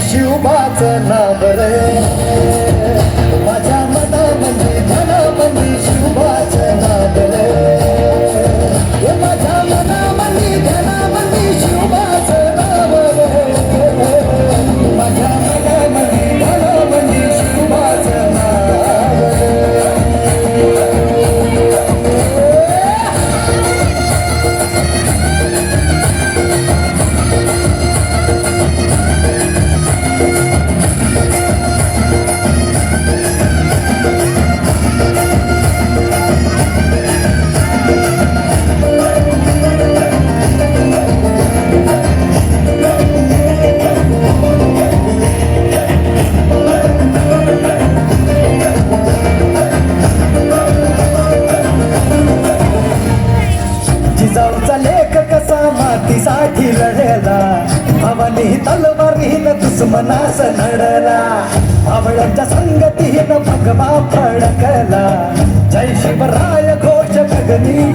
शिवबाचं नाव रे माझ्या मनामध्ये धनामध्ये शिवबाचं नाव रे माझ्या मनामध्ये धनामध्ये शिवबाचं नाव रे माझ्या मनामध्ये धनामध्ये शिवबाचं नाव रे जिजाऊचा लेख कसा मातीसाठी लढला भावानी तलवारीनं दुश्मनास लढला आवळ्यांच्या संगतीनं भगवा फडकला जय शिवराय घोष गगनी